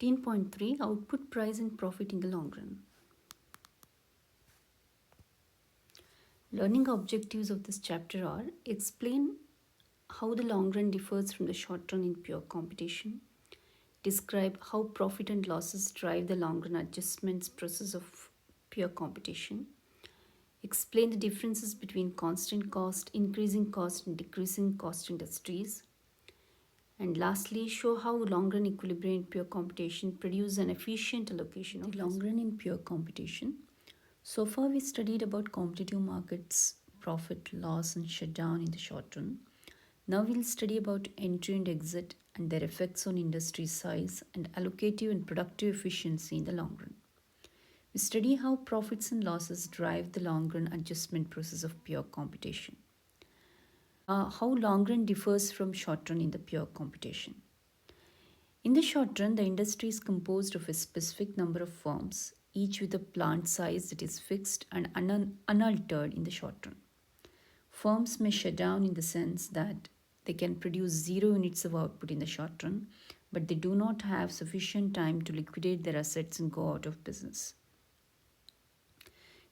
18.3 Output Price and Profit in the Long Run. Learning objectives of this chapter are: explain how the long run differs from the short run in pure competition, describe how profit and losses drive the long run adjustments process of pure competition, explain the differences between constant cost, increasing cost, and decreasing cost industries, and lastly, show how long run equilibrium in pure competition produce an efficient allocation of long run in pure competition. So far, we studied about competitive markets, profit, loss, and shutdown in the short run. Now we'll study about entry and exit and their effects on industry size and allocative and productive efficiency in the long run. We study how profits and losses drive the long run adjustment process of pure competition. How long run differs from short run in the pure competition. In the short run, the industry is composed of a specific number of firms, each with a plant size that is fixed and unaltered in the short run. Firms may shut down in the sense that they can produce 0 units of output in the short run, but they do not have sufficient time to liquidate their assets and go out of business.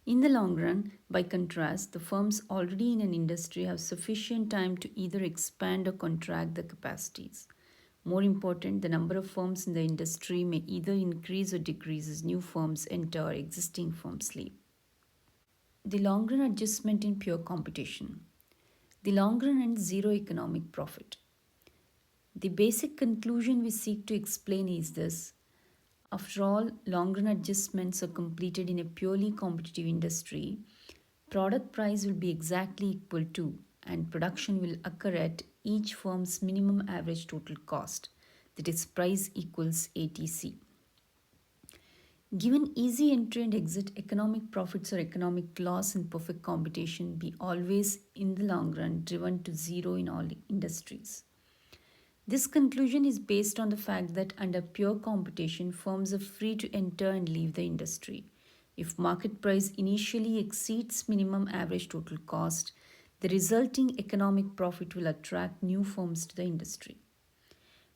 In the long run, by contrast, the firms already in an industry have sufficient time to either expand or contract the capacities. More important, the number of firms in the industry may either increase or decrease as new firms enter or existing firms leave. The long run adjustment in pure competition. The long run and zero economic profit. The basic conclusion we seek to explain is this: after all, long run adjustments are completed in a purely competitive industry, product price will be exactly equal to and production will occur at each firm's minimum average total cost, that is, price equals ATC. Given easy entry and exit, economic profits or economic loss in perfect competition be always in the long run driven to zero in all industries. This conclusion is based on the fact that under pure competition, firms are free to enter and leave the industry. If market price initially exceeds minimum average total cost, the resulting economic profit will attract new firms to the industry.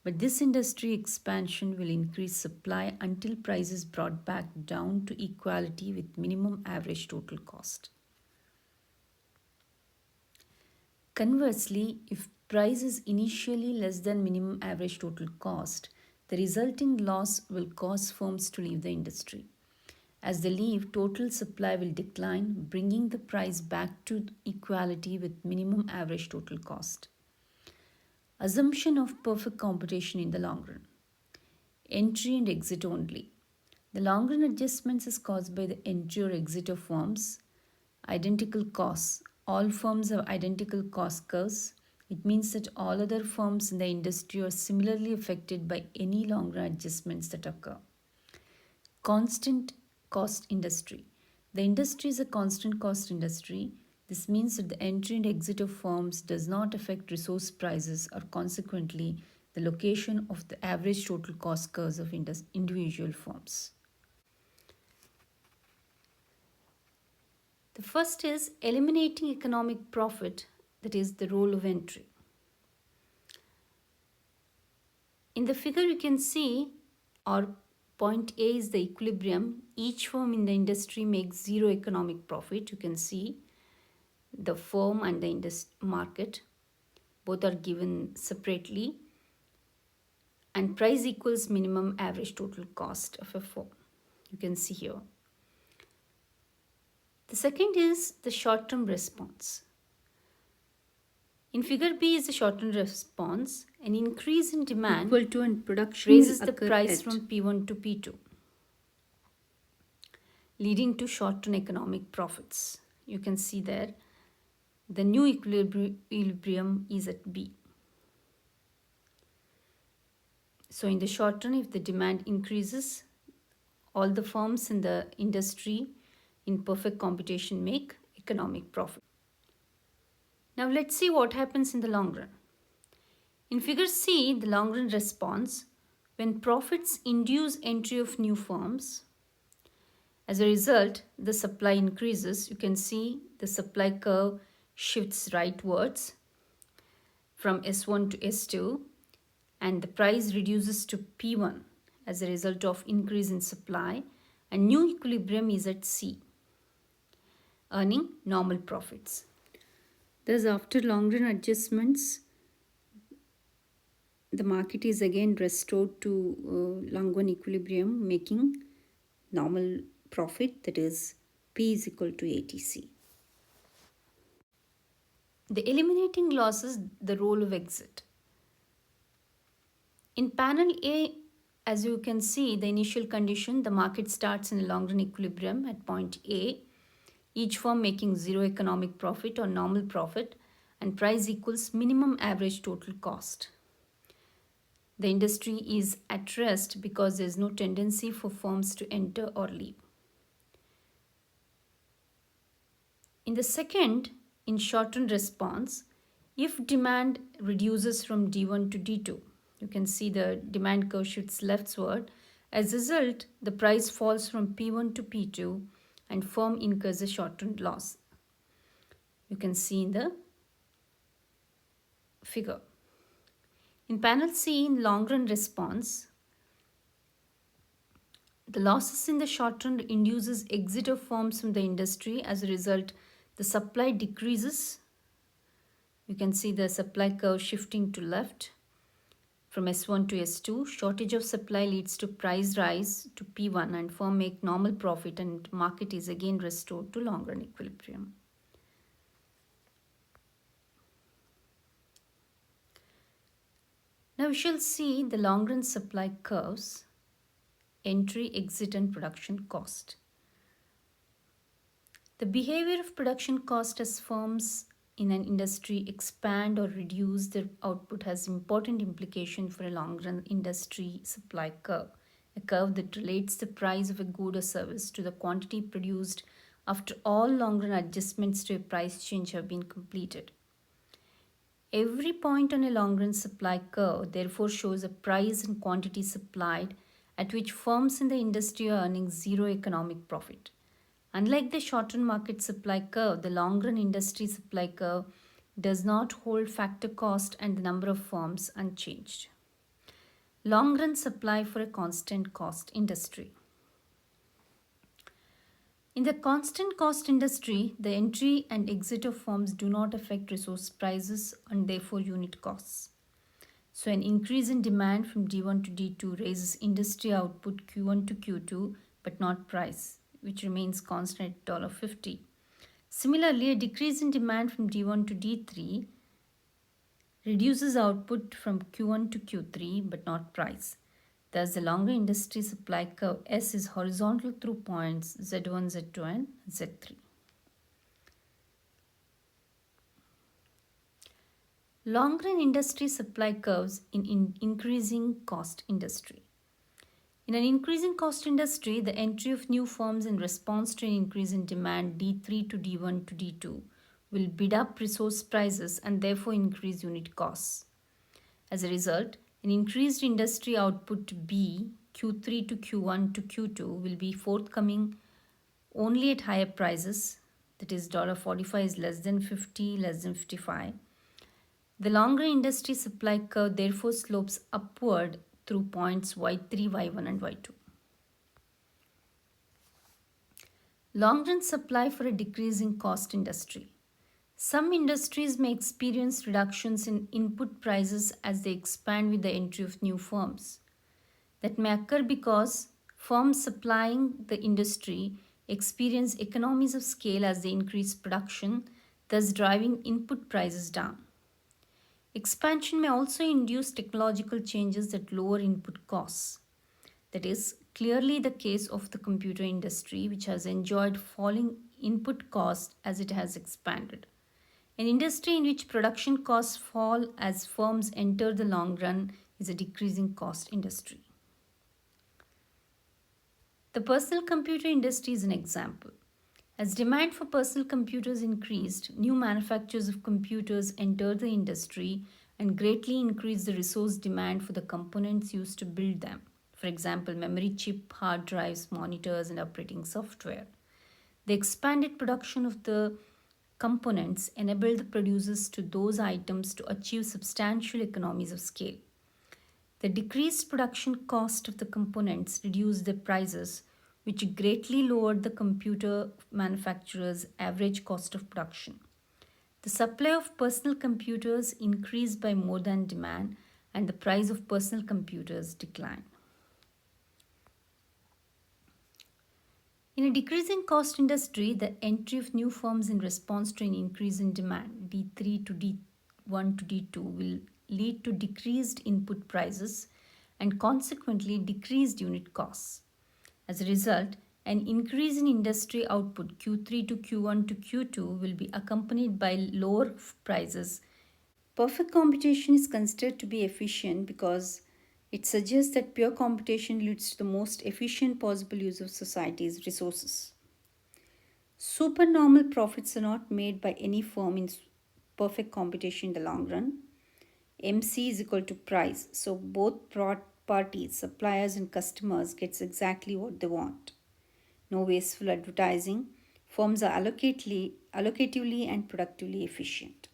But this industry expansion will increase supply until price is brought back down to equality with minimum average total cost. Conversely, if price is initially less than minimum average total cost, the resulting loss will cause firms to leave the industry. As they leave, total supply will decline, bringing the price back to equality with minimum average total cost. Assumption of perfect competition in the long run. Entry and exit only. The long run adjustments is caused by the entry or exit of firms. Identical costs. All firms have identical cost curves. It means that all other firms in the industry are similarly affected by any long run adjustments that occur. Constant cost industry. The industry is a constant cost industry. This means that the entry and exit of firms does not affect resource prices or consequently the location of the average total cost curves of individual firms. The first is eliminating economic profit, that is the role of entry. In the figure you can see, our point A is the equilibrium. Each firm in the industry makes zero economic profit. You can see the firm and the market both are given separately, and price equals minimum average total cost of a firm. You can see here. The second is the short-term response. In figure B is the short-term response. An increase in demand equal to and production raises the price from P1 to P2, leading to short-term economic profits. You can see there the new equilibrium is at B. So in the short run, if the demand increases, all the firms in the industry in perfect competition make economic profit. Now let's see what happens in the long run. In figure C, the long run response, when profits induce entry of new firms, as a result, the supply increases. You can see the supply curve shifts rightwards from S1 to S2, and the price reduces to P1 as a result of increase in supply, and new equilibrium is at C, earning normal profits. Thus, after long run adjustments, the market is again restored to long run equilibrium, making normal profit, that is P is equal to ATC. The eliminating losses, the role of exit. In panel A, as you can see, the initial condition, the market starts in a long run equilibrium at point A, each firm making zero economic profit or normal profit, and price equals minimum average total cost. The industry is at rest because there is no tendency for firms to enter or leave. In the second, in short-run response, if demand reduces from D1 to D2, you can see the demand curve shifts leftward. As a result, the price falls from P1 to P2 and firm incurs a short-run loss. You can see in the figure. In panel C, in long-run response, the losses in the short run induces exit of firms from the industry. As a result, the supply decreases. You can see the supply curve shifting to left from S1 to S2. Shortage of supply leads to price rise to P1 and firm make normal profit, and market is again restored to long run equilibrium. Now we shall see the long run supply curves, entry, exit and production cost. The behavior of production cost as firms in an industry expand or reduce their output has important implication for a long run industry supply curve, a curve that relates the price of a good or service to the quantity produced after all long run adjustments to a price change have been completed. Every point on a long run supply curve therefore shows a price and quantity supplied at which firms in the industry are earning zero economic profit. Unlike the short-run market supply curve, the long-run industry supply curve does not hold factor cost and the number of firms unchanged. Long-run supply for a constant cost industry. In the constant cost industry, the entry and exit of firms do not affect resource prices and therefore unit costs. So an increase in demand from D1 to D2 raises industry output Q1 to Q2 but not price, which remains constant at $50. Similarly, a decrease in demand from D1 to D3 reduces output from Q1 to Q3 but not price. Thus, the longer industry supply curve S is horizontal through points Z1, Z2 and Z3. Long-run industry supply curves in increasing cost industry. In an increasing cost industry, the entry of new firms in response to an increase in demand D3 to D1 to D2 will bid up resource prices and therefore increase unit costs. As a result, an increased industry output B Q3 to Q1 to Q2 will be forthcoming only at higher prices, that is $45 is less than 50, less than 55. The longer industry supply curve therefore slopes upward through points Y3, Y1 and Y2. Long-run supply for a decreasing cost industry. Some industries may experience reductions in input prices as they expand with the entry of new firms. That may occur because firms supplying the industry experience economies of scale as they increase production, thus driving input prices down. Expansion may also induce technological changes that lower input costs. That is clearly the case of the computer industry, which has enjoyed falling input costs as it has expanded. An industry in which production costs fall as firms enter the long run is a decreasing cost industry. The personal computer industry is an example. As demand for personal computers increased, new manufacturers of computers entered the industry and greatly increased the resource demand for the components used to build them. For example, memory chip, hard drives, monitors, and operating software. The expanded production of the components enabled the producers to those items to achieve substantial economies of scale. The decreased production cost of the components reduced their prices, which greatly lowered the computer manufacturer's average cost of production. The supply of personal computers increased by more than demand, and the price of personal computers declined. In a decreasing cost industry, the entry of new firms in response to an increase in demand, D3 to D1 to D2, will lead to decreased input prices and consequently decreased unit costs. As a result, an increase in industry output Q3 to Q1 to Q2 will be accompanied by lower prices. Perfect computation is considered to be efficient because it suggests that pure computation leads to the most efficient possible use of society's resources. Supernormal profits are not made by any firm in perfect computation in the long run. MC is equal to price, so both parties, suppliers and customers, gets exactly what they want. No wasteful advertising. Firms are allocatively and productively efficient.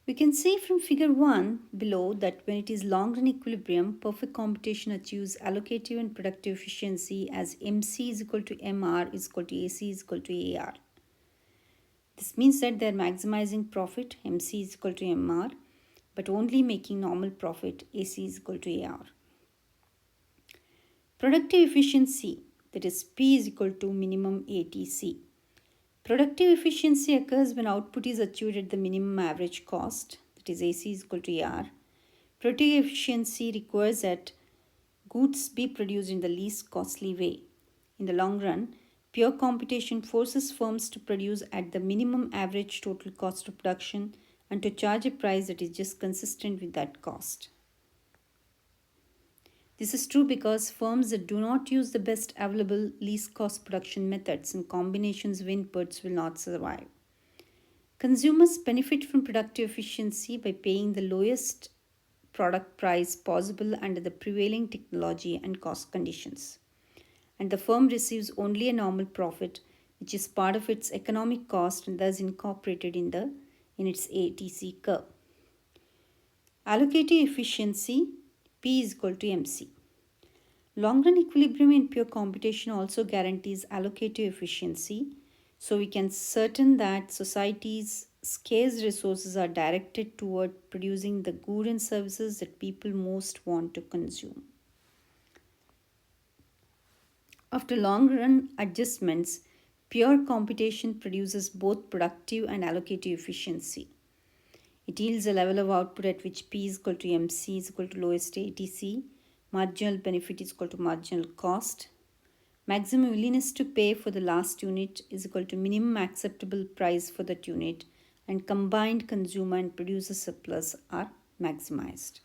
We can see from figure 1 below that when it is long-run equilibrium, perfect computation achieves allocative and productive efficiency as MC is equal to MR is equal to AC is equal to AR. This means that they are maximizing profit, MC is equal to MR, but only making normal profit, AC is equal to AR. Productive efficiency, that is P is equal to minimum ATC. Productive efficiency occurs when output is achieved at the minimum average cost, that is AC is equal to AR. Productive efficiency requires that goods be produced in the least costly way. In the long run, pure computation forces firms to produce at the minimum average total cost of production and to charge a price that is just consistent with that cost. This is true because firms that do not use the best available least cost production methods and combinations of inputs will not survive. Consumers benefit from productive efficiency by paying the lowest product price possible under the prevailing technology and cost conditions. And the firm receives only a normal profit, which is part of its economic cost and thus incorporated in its ATC curve. Allocative efficiency, P is equal to MC. Long-run equilibrium in pure computation also guarantees allocative efficiency, so we can certain that society's scarce resources are directed toward producing the goods and services that people most want to consume. After long-run adjustments, pure computation produces both productive and allocative efficiency. It yields a level of output at which P is equal to MC is equal to lowest ATC, marginal benefit is equal to marginal cost, maximum willingness to pay for the last unit is equal to minimum acceptable price for that unit, and combined consumer and producer surplus are maximized.